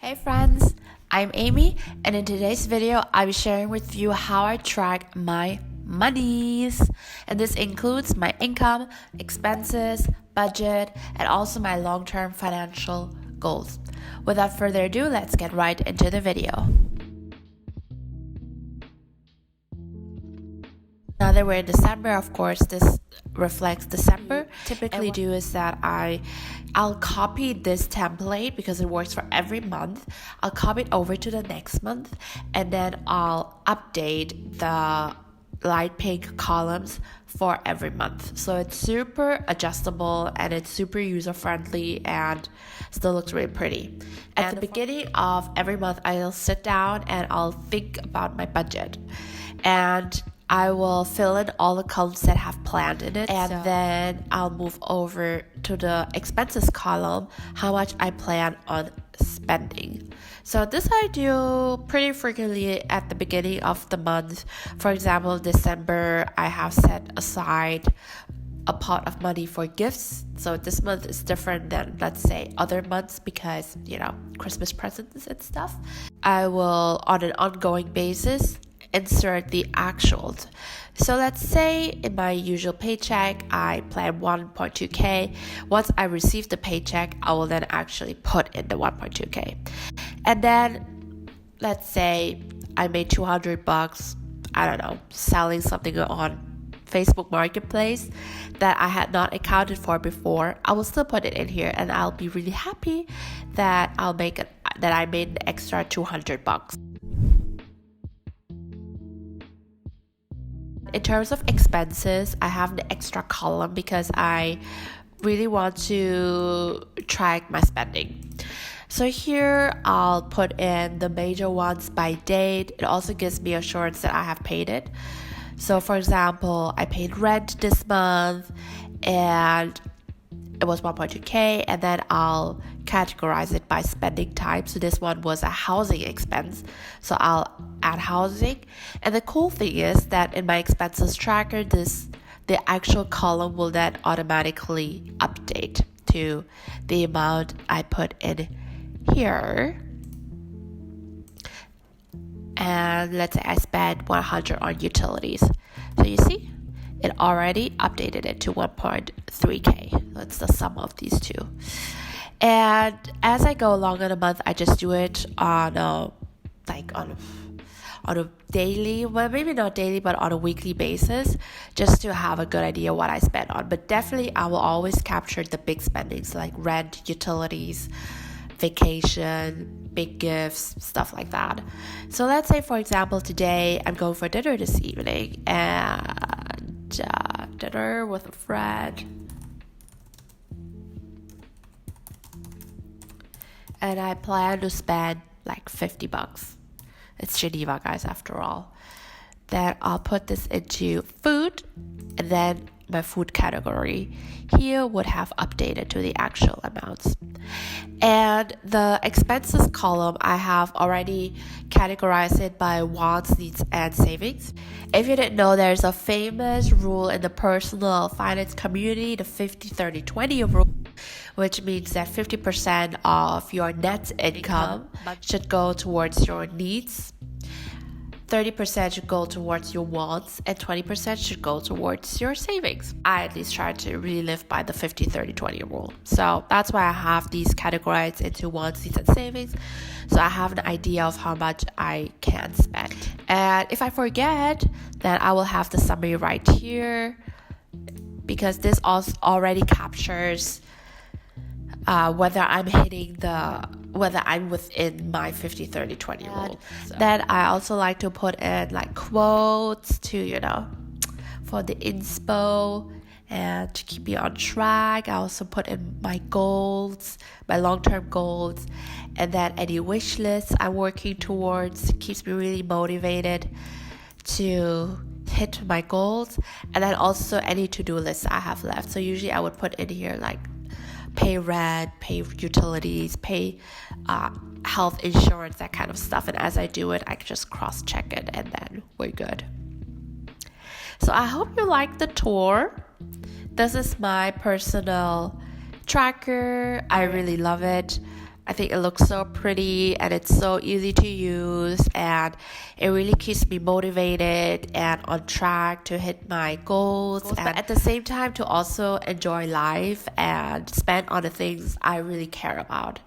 Hey friends, I'm Amy, and in today's video I'll be sharing with you how I track my monies, and this includes my income, expenses, budget, and also my long-term financial goals. Without further ado, let's get right into the video. Now that we're in December, of course, this reflects December. Typically do is that I'll copy this template because it works for every month. I'll copy it over to the next month, and then I'll update the light pink columns for every month. So it's super adjustable and it's super user friendly and still looks really pretty. At the beginning of every month, I'll sit down and I'll think about my budget, and I will fill in all the columns that have planned in it, and then I'll move over to the expenses column, how much I plan on spending. So this I do pretty frequently at the beginning of the month. For example, December, I have set aside a pot of money for gifts. So this month is different than, let's say, other months because, Christmas presents and stuff. I will, on an ongoing basis, insert the actuals. So let's say in my usual paycheck, I plan 1.2k. Once I receive the paycheck, I will then actually put in the 1.2k. And then let's say I made $200, I don't know, selling something on Facebook Marketplace that I had not accounted for before. I will still put it in here, and I'll be really happy that I made an extra $200. In terms of expenses, I have an extra column because I really want to track my spending. So here I'll put in the major ones by date. It also gives me assurance that I have paid it. So for example, I paid rent this month and it was 1.2k, and then I'll categorize it by spending type. So this one was a housing expense, so I'll add housing. And the cool thing is that in my expenses tracker, the actual column will then automatically update to the amount I put in here. And let's say I spent 100 on utilities. So you see, it already updated it to 1.3k. That's the sum of these two. And as I go along in a month, I just do it on a daily, well, maybe not daily, but on a weekly basis, just to have a good idea what I spend on. But definitely I will always capture the big spendings like rent, utilities, vacation, big gifts, stuff like that. So let's say, for example, today I'm going for dinner this evening, and dinner with a friend, and I plan to spend like $50. It's Geneva, guys, after all. Then I'll put this into food, and then my food category here would have updated to the actual amounts. And the expenses column, I have already categorized it by wants, needs, and savings. If you didn't know, there's a famous rule in the personal finance community, the 50-30-20 rule, which means that 50% of your net income should go towards your needs, 30% should go towards your wants, and 20% should go towards your savings. I at least try to really live by the 50-30-20 rule. So that's why I have these categorized into wants, needs, and savings. So I have an idea of how much I can spend. And if I forget, then I will have the summary right here, because this also already captures whether I'm within my 50-30-20 rule. So. Then I also like to put in like quotes to, for the inspo and to keep me on track. I also put in my goals, my long-term goals, and then any wish lists I'm working towards. It keeps me really motivated to hit my goals. And then also any to-do lists I have left. So usually I would put in here like pay rent, pay utilities, pay health insurance, that kind of stuff. And as I do it, I can just cross-check it, and then we're good. So I hope you like the tour. This is my personal tracker. I really love it. I think it looks so pretty and it's so easy to use, and it really keeps me motivated and on track to hit my goals, and at the same time to also enjoy life and spend on the things I really care about.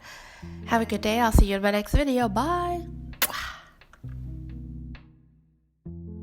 Have a good day. I'll see you in my next video. Bye.